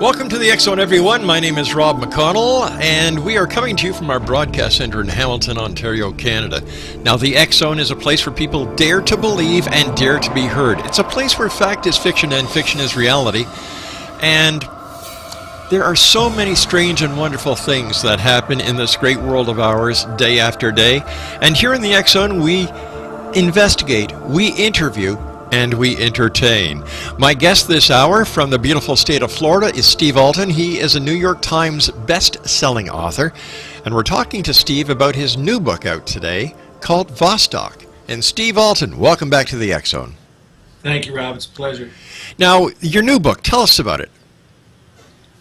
Welcome to the X Zone, everyone. My name is Rob McConnell, and we are coming to you from our broadcast center in Hamilton, Ontario, Canada. Now, the X Zone is a place where people dare to believe and dare to be heard. It's a place where fact is fiction and fiction is reality. And there are so many strange and wonderful things that happen in this great world of ours day after day. And here in the X Zone, we investigate, we interview, and we entertain. My guest this hour from the beautiful state of Florida is Steve Alten. He is a New York Times best-selling author, and we're talking to Steve about his new book out today called Vostok. And Steve Alten, welcome back to the X Zone. Thank you, Rob. It's a pleasure. Now, your new book, tell us about it.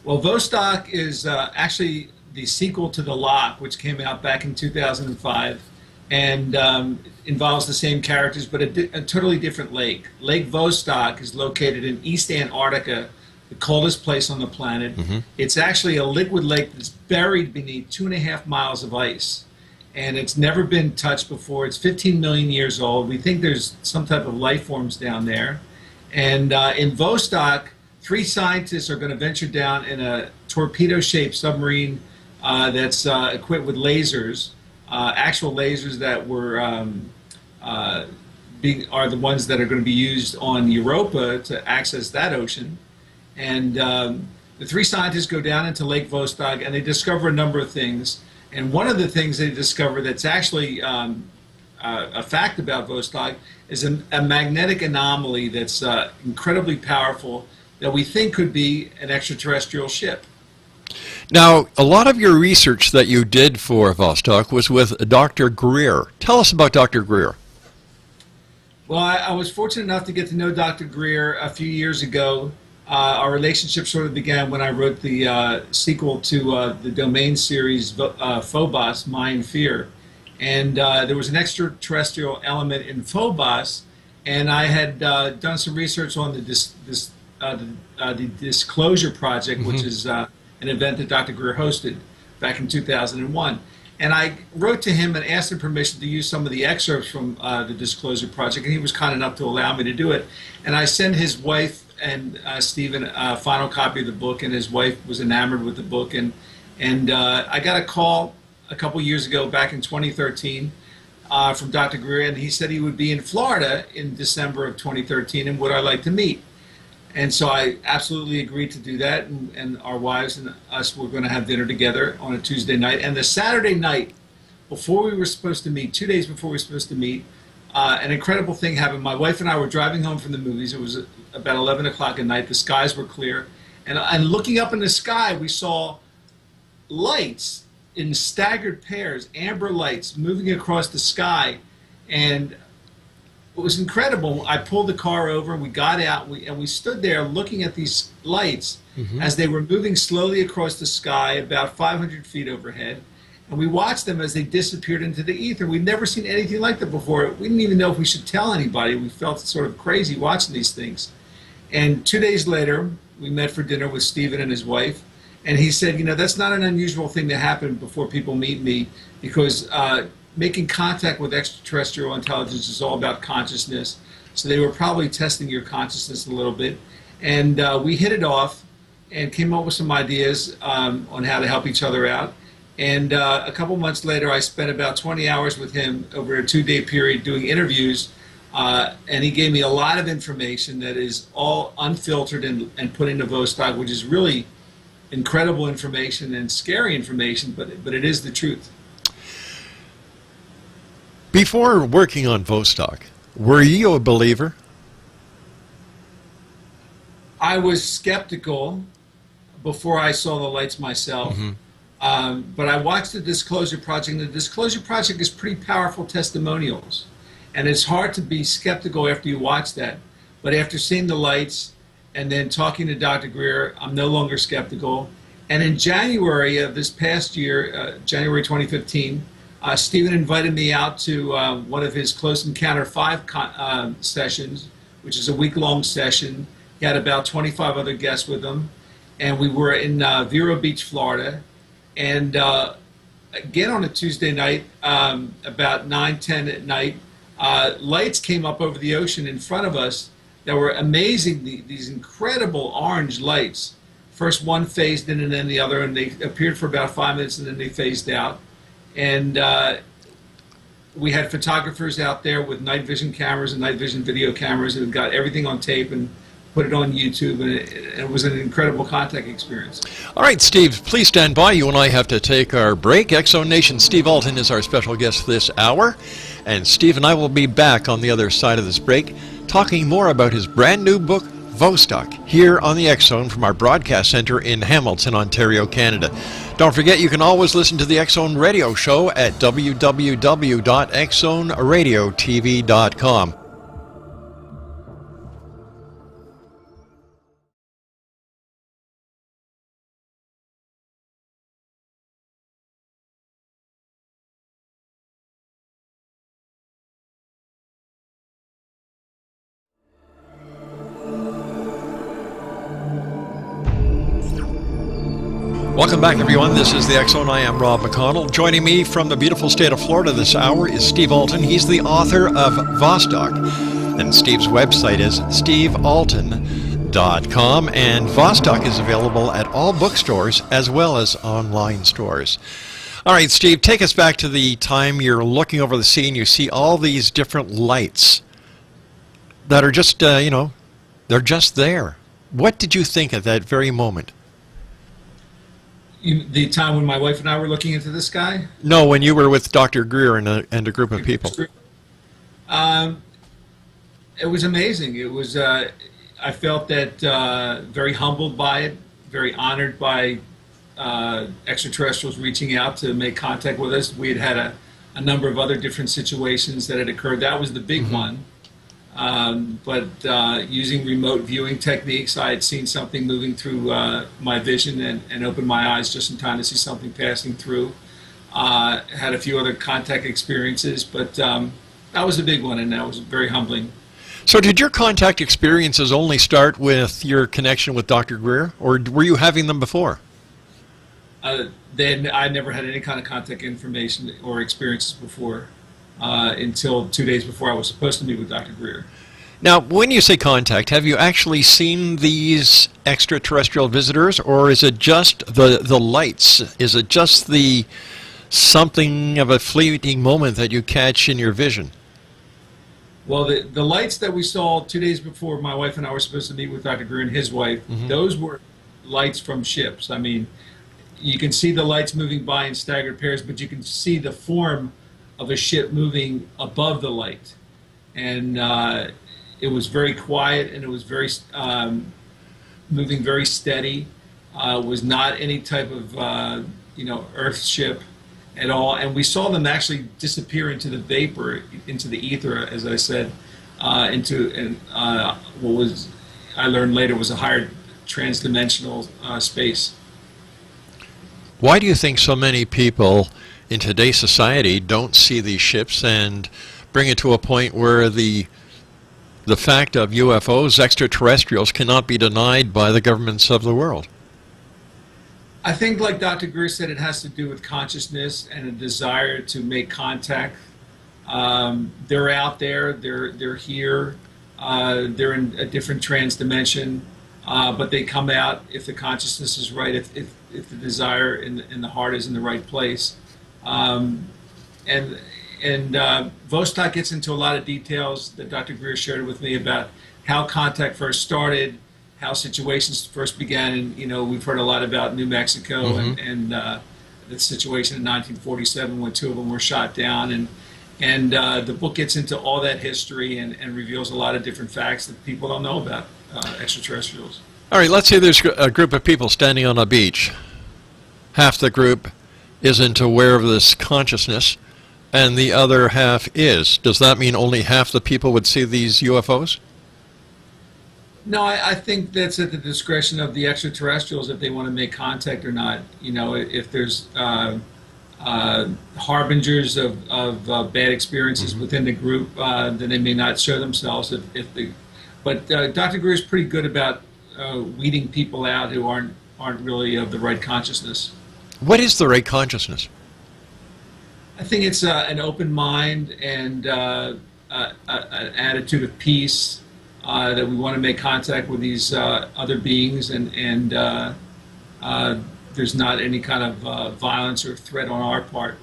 Well, Vostok is actually the sequel to The Lock, which came out back in 2005. And involves the same characters, but a totally different lake. Lake Vostok is located in East Antarctica, the coldest place on the planet. Mm-hmm. It's actually a liquid lake that's buried beneath 2.5 miles of ice. And it's never been touched before. It's 15 million years old. We think there's some type of life forms down there. And in Vostok, 3 scientists are going to venture down in a torpedo-shaped submarine that's equipped with lasers. Actual lasers that were are the ones that are going to be used on Europa to access that ocean. And the 3 scientists go down into Lake Vostok and they discover a number of things. And one of the things they discover that's actually a fact about Vostok is a magnetic anomaly that's incredibly powerful that we think could be an extraterrestrial ship. Now, a lot of your research that you did for Vostok was with Dr. Greer. Tell us about Dr. Greer. Well, I was fortunate enough to get to know Dr. Greer a few years ago. Our relationship sort of began when I wrote the sequel to the domain series Phobos, Mayan Fear. And there was an extraterrestrial element in Phobos, and I had done some research on the Disclosure Project, mm-hmm. which is an event that Dr. Greer hosted back in 2001. And I wrote to him and asked him permission to use some of the excerpts from the Disclosure Project, and he was kind enough to allow me to do it. And I sent his wife and Stephen a final copy of the book, and his wife was enamored with the book. And I got a call a couple years ago, back in 2013, from Dr. Greer, and he said he would be in Florida in December of 2013, and would I like to meet? And so I absolutely agreed to do that, and our wives and us were going to have dinner together on a Tuesday night. And the Saturday night, before we were supposed to meet, 2 days before we were supposed to meet, an incredible thing happened. My wife and I were driving home from the movies. It was about 11 o'clock at night. The skies were clear. And looking up in the sky, we saw lights in staggered pairs, amber lights moving across the sky. And it was incredible. I pulled the car over, and we got out, and we stood there looking at these lights mm-hmm. as they were moving slowly across the sky about 500 feet overhead. And we watched them as they disappeared into the ether. We'd never seen anything like that before. We didn't even know if we should tell anybody. We felt sort of crazy watching these things. And 2 days later, we met for dinner with Stephen and his wife. And he said, that's not an unusual thing to happen before people meet me, because making contact with extraterrestrial intelligence is all about consciousness. So they were probably testing your consciousness a little bit. And we hit it off and came up with some ideas on how to help each other out. And a couple months later, I spent about 20 hours with him over a 2-day period doing interviews. And he gave me a lot of information that is all unfiltered and put into Vostok, which is really incredible information and scary information, but it is the truth. Before working on Vostok, were you a believer? I was skeptical before I saw the lights myself. Mm-hmm. But I watched the Disclosure Project, and the Disclosure Project is pretty powerful testimonials. And it's hard to be skeptical after you watch that. But after seeing the lights and then talking to Dr. Greer, I'm no longer skeptical. And in January of this past year, January 2015, Stephen invited me out to one of his Close Encounter 5 sessions, which is a week-long session. He had about 25 other guests with him. And we were in Vero Beach, Florida. And again on a Tuesday night, about 9:10 at night, lights came up over the ocean in front of us that were amazing. These incredible orange lights first one phased in and then the other, and they appeared for about 5 minutes and then they phased out. And we had photographers out there with night vision cameras and night vision video cameras, and got everything on tape and put it on YouTube, and it was an incredible contact experience. All right, Steve, please stand by. You and I have to take our break. Exxon Nation, Steve Alten is our special guest this hour, and Steve and I will be back on the other side of this break talking more about his brand new book, Vostok, here on the Exxon from our broadcast center in Hamilton, Ontario, Canada. Don't forget, you can always listen to the Exxon Radio Show at www.exxonradiotv.com. Welcome back, everyone. This is the Exxon. I am Rob McConnell. Joining me from the beautiful state of Florida this hour is Steve Alten. He's the author of Vostok, and Steve's website is stevealten.com, and Vostok is available at all bookstores as well as online stores. All right, Steve, take us back to the time you're looking over the sea and you see all these different lights that are just, they're just there. What did you think at that very moment? The time when my wife and I were looking into the sky? No, when you were with Dr. Greer and a group of people. It was amazing. It was. I felt that very humbled by it, very honored by extraterrestrials reaching out to make contact with us. We had a number of other different situations that had occurred. That was the big one. But using remote viewing techniques, I had seen something moving through my vision and opened my eyes just in time to see something passing through. Had a few other contact experiences, but that was a big one, and that was very humbling. So did your contact experiences only start with your connection with Dr. Greer, or were you having them before? Then I never had any kind of contact information or experiences before. Until 2 days before I was supposed to meet with Dr. Greer. Now, when you say contact, have you actually seen these extraterrestrial visitors, or is it just the lights? Is it just the something of a fleeting moment that you catch in your vision? Well, the lights that we saw 2 days before my wife and I were supposed to meet with Dr. Greer and his wife, those were lights from ships. I mean, you can see the lights moving by in staggered pairs, but you can see the form of a ship moving above the light, and it was very quiet, and it was very moving very steady. Was not any type of Earth ship at all, and we saw them actually disappear into the vapor, into the ether, as I said, into what was I learned later was a higher transdimensional space. Why do you think so many people in today's society don't see these ships and bring it to a point where the fact of UFOs, extraterrestrials, cannot be denied by the governments of the world? I think, like Dr. Greer said, it has to do with consciousness and a desire to make contact. They're out there, they're here, they're in a different trans-dimension, but they come out if the consciousness is right, if the desire in the heart is in the right place. And Vostok gets into a lot of details that Dr. Greer shared with me about how contact first started, how situations first began, and we've heard a lot about New Mexico and the situation in 1947 when 2 of them were shot down, and the book gets into all that history and reveals a lot of different facts that people don't know about extraterrestrials. All right, let's say there's a group of people standing on a beach. Half the group isn't aware of this consciousness, and the other half is. Does that mean only half the people would see these UFOs? No, I think that's at the discretion of the extraterrestrials if they want to make contact or not. If there's harbingers of bad experiences within the group, then they may not show themselves. But Dr. Greer is pretty good about weeding people out who aren't really of the right consciousness. What is the right consciousness? I think it's an open mind and an attitude of peace, that we want to make contact with these other beings and there's not any kind of violence or threat on our part.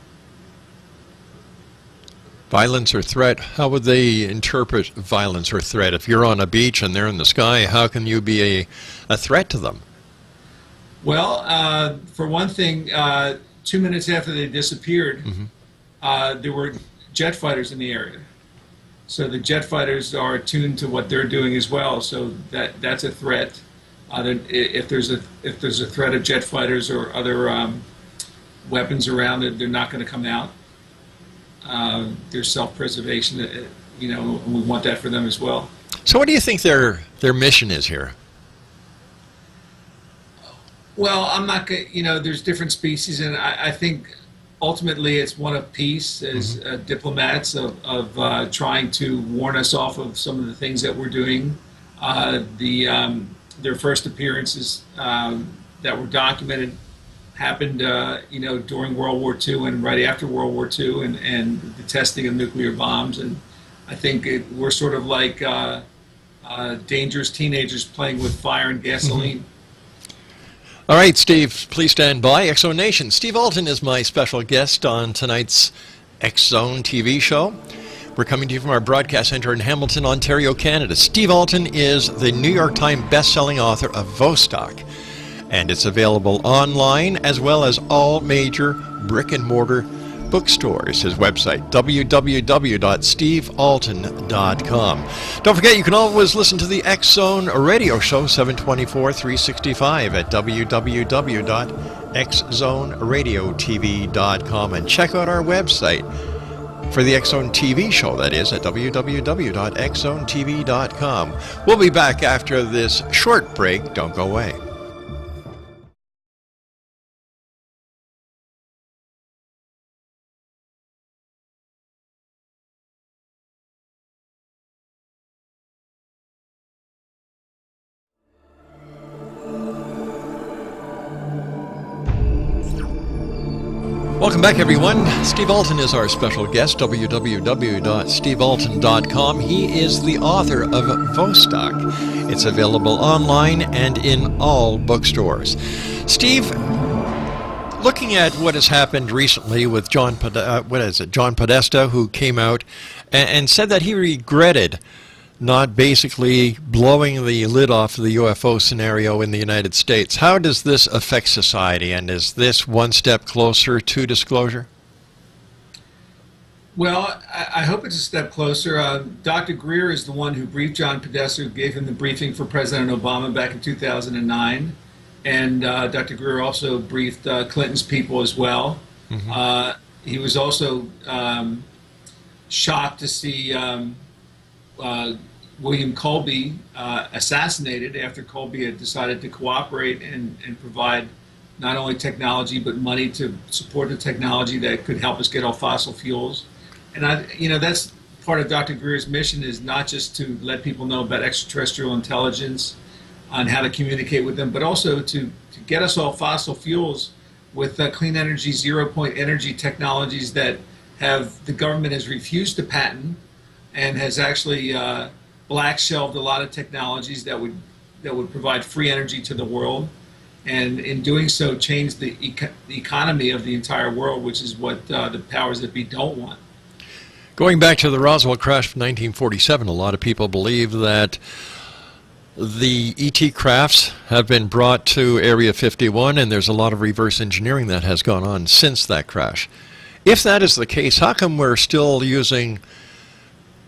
Violence or threat? How would they interpret violence or threat? If you're on a beach and they're in the sky, how can you be a threat to them? Well, for one thing, 2 minutes after they disappeared, there were jet fighters in the area. So the jet fighters are attuned to what they're doing as well. So that's a threat. If there's a threat of jet fighters or other weapons around it, they're not going to come out. There's self-preservation, and we want that for them as well. So what do you think their mission is here? Well, I'm not going to, there's different species, and I think ultimately it's one of peace as diplomats of trying to warn us off of some of the things that we're doing. Their first appearances that were documented happened, during World War II and right after World War II, and the testing of nuclear bombs. And I think we're sort of like dangerous teenagers playing with fire and gasoline. All right, Steve, please stand by. X Zone Nation. Steve Alten is my special guest on tonight's X Zone TV show. We're coming to you from our broadcast center in Hamilton, Ontario, Canada. Steve Alten is the New York Times best-selling author of Vostok, and it's available online as well as all major brick-and-mortar bookstores. His website, www.stevealten.com. Don't forget, you can always listen to the X Zone radio show 724 365 at www.xzoneradiotv.com, and check out our website for the X Zone TV show, that is, at www.xzonetv.com. We'll be back after this short break. Don't go away. Welcome back, everyone. Steve Alten is our special guest, www.stevealten.com. He is the author of Vostok. It's available online and in all bookstores. Steve, looking at what has happened recently with John Podesta, who came out and said that he regretted not basically blowing the lid off the UFO scenario in the United States. How does this affect society, and is this one step closer to disclosure? Well, I hope it's a step closer. Dr. Greer is the one who briefed John Podesta, who gave him the briefing for President Obama back in 2009. And Dr. Greer also briefed Clinton's people as well. He was also shocked to see William Colby assassinated after Colby had decided to cooperate and provide not only technology but money to support the technology that could help us get off fossil fuels. And that's part of Dr. Greer's mission, is not just to let people know about extraterrestrial intelligence and how to communicate with them, but also to get us off fossil fuels with clean energy, zero-point energy technologies that the government has refused to patent and has actually black shelved a lot of technologies that would provide free energy to the world, and in doing so change the economy of the entire world, which is what the powers that be don't want. Going back to the Roswell crash of 1947, a lot of people believe that the ET crafts have been brought to Area 51, and there's a lot of reverse engineering that has gone on since that crash. If that is the case, how come we're still using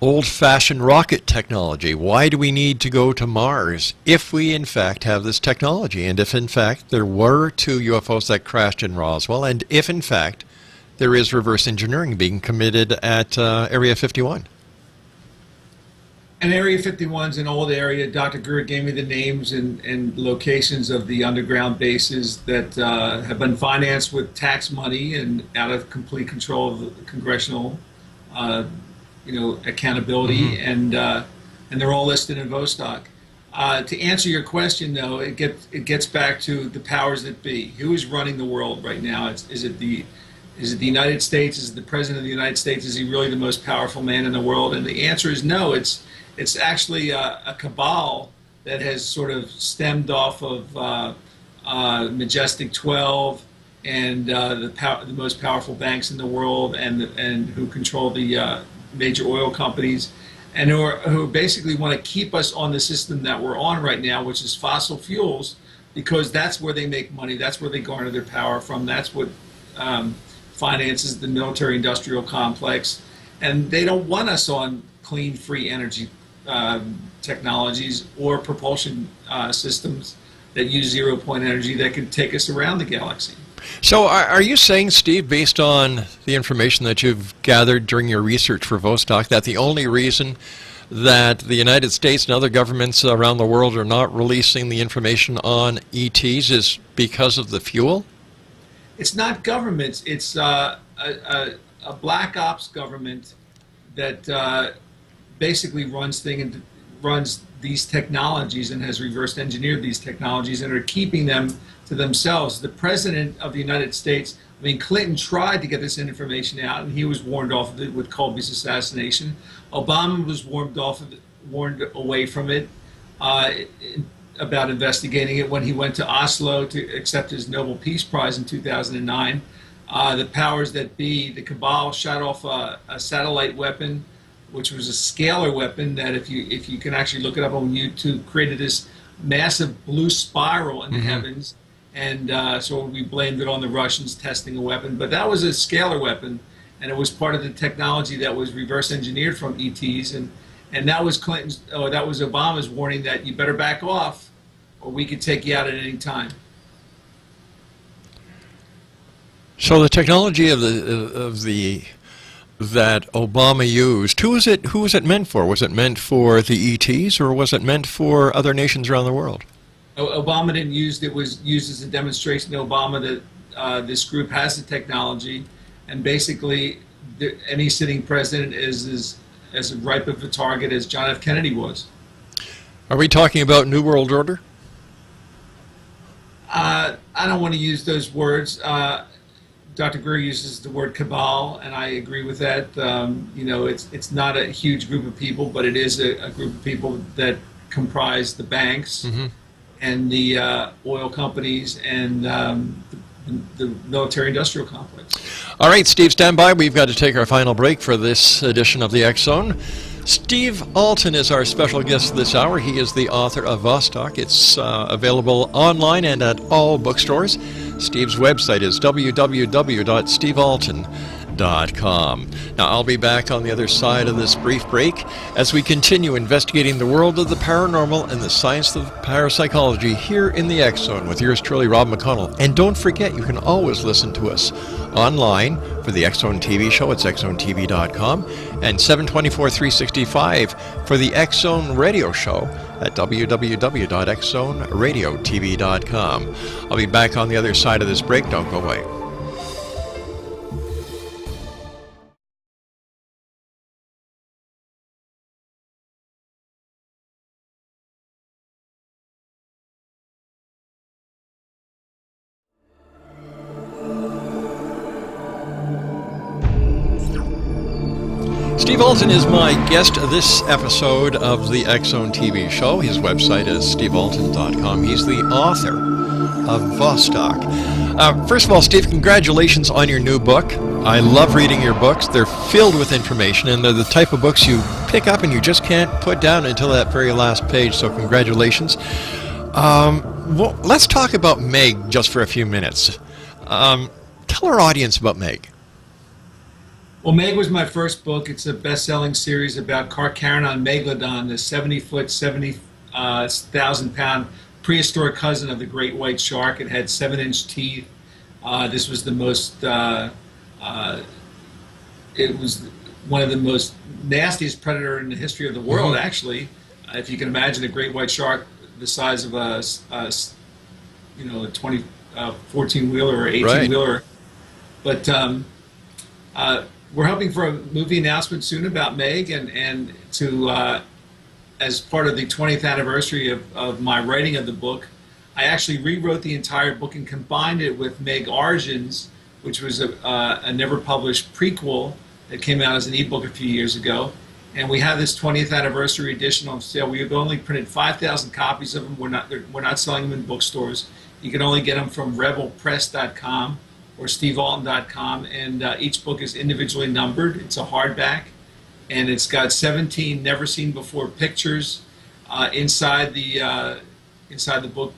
old-fashioned rocket technology? Why do we need to go to Mars if we in fact have this technology, and if in fact there were 2 UFOs that crashed in Roswell, and if in fact there is reverse engineering being committed at Area 51? And Area 51 is an old area. Dr. Greer gave me the names and locations of the underground bases that have been financed with tax money and out of complete control of the congressional accountability, and they're all listed in Vostok. To answer your question, though, it gets back to the powers that be. Who is running the world right now? Is it the United States? Is it the President of the United States? Is he really the most powerful man in the world? And the answer is no. It's actually a cabal that has sort of stemmed off of Majestic 12, and the most powerful banks in the world, and who control the major oil companies, and who basically want to keep us on the system that we're on right now, which is fossil fuels, because that's where they make money, that's where they garner their power from, that's what finances the military-industrial complex, and they don't want us on clean, free energy technologies or propulsion systems that use zero-point energy that can take us around the galaxy. So are you saying, Steve, based on the information that you've gathered during your research for Vostok, that the only reason that the United States and other governments around the world are not releasing the information on ETs is because of the fuel? It's not governments. It's a black ops government that basically runs these technologies and has reverse engineered these technologies and are keeping them to themselves. The president of the United States, I mean, Clinton tried to get this information out, and he was warned off of it with Colby's assassination. Obama was warned away from it about investigating it when he went to Oslo to accept his Nobel Peace Prize in 2009. The powers that be, the cabal, shot off a satellite weapon, which was a scalar weapon that, if you can actually look it up on YouTube, created this massive blue spiral in the heavens. And so we blamed it on the Russians testing a weapon. But that was a scalar weapon, and it was part of the technology that was reverse engineered from ETs. And that was that was Obama's warning that you better back off, or we could take you out at any time. So the technology that Obama used, who was it meant for? Was it meant for the ETs, or was it meant for other nations around the world? Obama didn't use it. Was used as a demonstration to Obama that this group has the technology, and basically any sitting president is as ripe of a target as John F. Kennedy was. Are we talking about New World Order? I don't want to use those words. Dr. Greer uses the word cabal, and I agree with that. It's not a huge group of people, but it is a group of people that comprise the banks and the oil companies and the military-industrial complex. All right, Steve, stand by. We've got to take our final break for this edition of the X Zone. Steve Alten is our special guest this hour. He is the author of Vostok. It's available online and at all bookstores. Steve's website is www.stevealten.com. Now, I'll be back on the other side of this brief break as we continue investigating the world of the paranormal and the science of parapsychology here in the X Zone with yours truly, Rob McConnell. And don't forget, you can always listen to us online for the X Zone TV show. It's xzonetv.com, and 724-365 for the X Zone radio show at www.xzoneradiotv.com. I'll be back on the other side of this break. Don't go away. Steve Alten is my guest this episode of the X Zone TV show. His website is stevealten.com. He's the author of Vostok. First of all, Steve, congratulations on your new book. I love reading your books. They're filled with information, and they're the type of books you pick up and you just can't put down until that very last page, so congratulations. Well, let's talk about Meg just for a few minutes. Tell our audience about Meg. Well, Meg was my first book. It's a best-selling series about Carcharodon megalodon, the 70-foot, 70,000-pound prehistoric cousin of the great white shark. It had 7-inch teeth. This was the most, it was one of the most nastiest predator in the history of the world, actually. If you can imagine a great white shark the size of a 14-wheeler or 18-wheeler. Right. But we're hoping for a movie announcement soon about Meg, and to as part of the 20th anniversary of my writing of the book, I actually rewrote the entire book and combined it with Meg Origins, which was a never published prequel that came out as an ebook a few years ago. And we have this 20th anniversary edition on sale. We have only printed 5,000 copies of them. We're not selling them in bookstores. You can only get them from rebelpress.com or stevealten.com, and each book is individually numbered. It's a hardback, and it's got 17 never-seen-before pictures inside the book.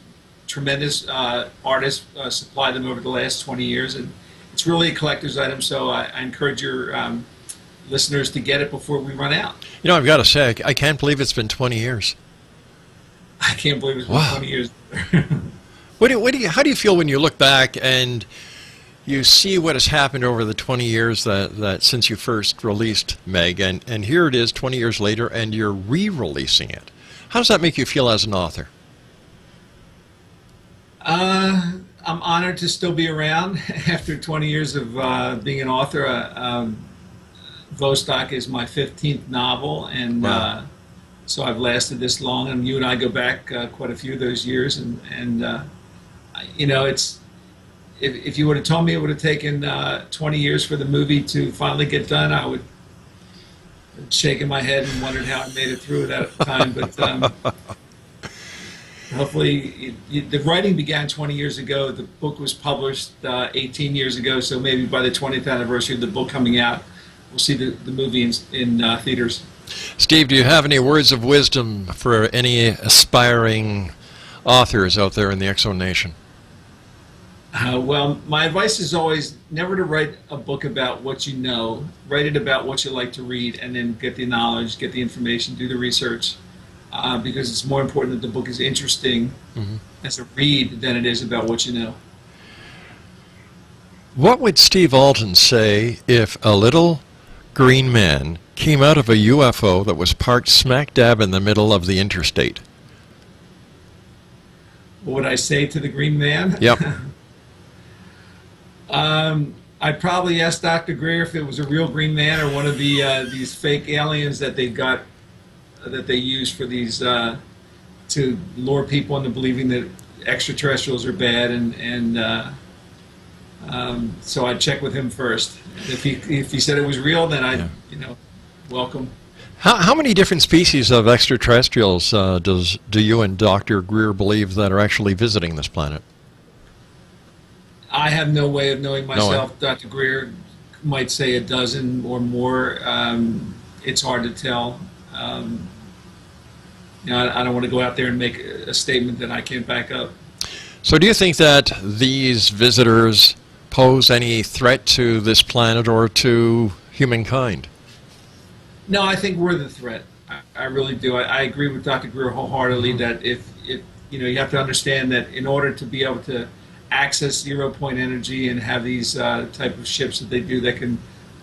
Tremendous artists supplied them over the last 20 years, and it's really a collector's item, so I encourage your listeners to get it before we run out. You know, I've got to say, I can't believe it's been 20 years. I can't believe it's been 20 years. How do you feel when you look back and you see what has happened over the 20 years that since you first released Meg, and here it is 20 years later, and you're re-releasing it? How does that make you feel as an author? I'm honored to still be around after 20 years of being an author. Vostok is my 15th novel, and wow. So I've lasted this long. And you and I go back quite a few of those years, and you know, it's if you would have told me it would have taken 20 years for the movie to finally get done, I would have shaken my head and wondered how I made it through that time. But hopefully, the writing began 20 years ago. The book was published 18 years ago, so maybe by the 20th anniversary of the book coming out, we'll see the movie in theaters. Steve, do you have any words of wisdom for any aspiring authors out there in the X Zone Nation? Well, my advice is always never to write a book about what you know. Write it about what you like to read, and then get the knowledge, get the information, do the research, because it's more important that the book is interesting as a read than it is about what you know. What would Steve Alten say if a little green man came out of a UFO that was parked smack dab in the middle of the interstate? What would I say to the green man? Yep. I'd probably ask Dr. Greer if it was a real green man or one of these fake aliens that they use for these to lure people into believing that extraterrestrials are bad, so I'd check with him first. If he said it was real, then I'd welcome. How many different species of extraterrestrials do you and Dr. Greer believe that are actually visiting this planet? I have no way of knowing myself. No way. Dr. Greer might say a dozen or more. It's hard to tell. I don't want to go out there and make a statement that I can't back up. So do you think that these visitors pose any threat to this planet or to humankind? No, I think we're the threat. I really do. I agree with Dr. Greer wholeheartedly that if you have to understand that in order to be able to access 0 point energy and have these type of ships that they do that can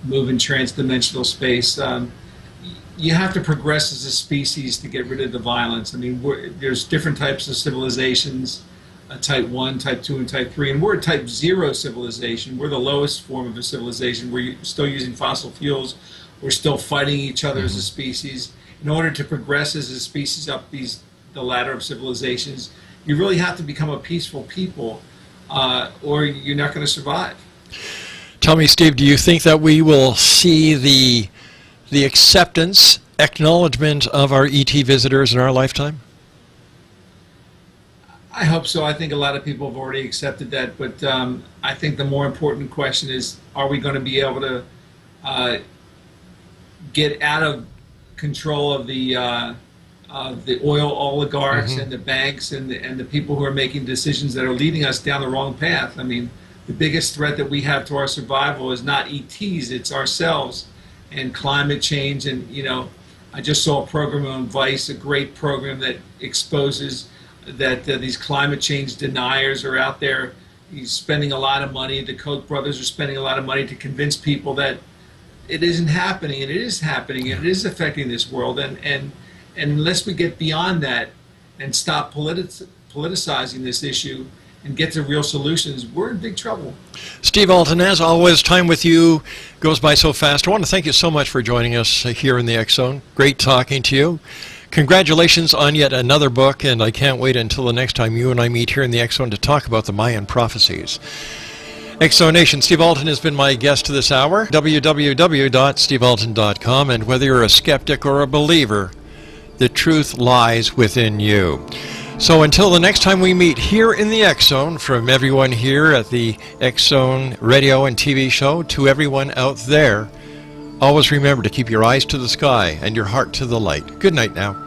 move in transdimensional space, you have to progress as a species to get rid of the violence. I mean, there's different types of civilizations, type 1, type 2, and type 3, and we're a type 0 civilization. We're the lowest form of a civilization. We're still using fossil fuels. We're still fighting each other as a species. In order to progress as a species up the ladder of civilizations, you really have to become a peaceful people, or you're not going to survive. Tell me, Steve, do you think that we will see the acceptance, acknowledgement of our ET visitors in our lifetime? I hope so. I think a lot of people have already accepted that, but I think the more important question is, are we going to be able to get out of control of the oil oligarchs and the banks and the people who are making decisions that are leading us down the wrong path? I mean, the biggest threat that we have to our survival is not ETs, it's ourselves and climate change. And, I just saw a program on Vice, a great program that exposes that these climate change deniers are out there. He's spending a lot of money. The Koch brothers are spending a lot of money to convince people that it isn't happening, and it is happening, and it is affecting this world. And unless we get beyond that and stop politicizing this issue and get to real solutions, we're in big trouble. Steve Alten, as always, time with you goes by so fast. I want to thank you so much for joining us here in the X Zone. Great talking to you. Congratulations on yet another book, and I can't wait until the next time you and I meet here in the X Zone to talk about the Mayan prophecies. X Zone Nation, Steve Alten has been my guest this hour. www.stevealten.com, and whether you're a skeptic or a believer, the truth lies within you. So until the next time we meet here in the X Zone, from everyone here at the X Zone radio and TV show to everyone out there, always remember to keep your eyes to the sky and your heart to the light. Good night now.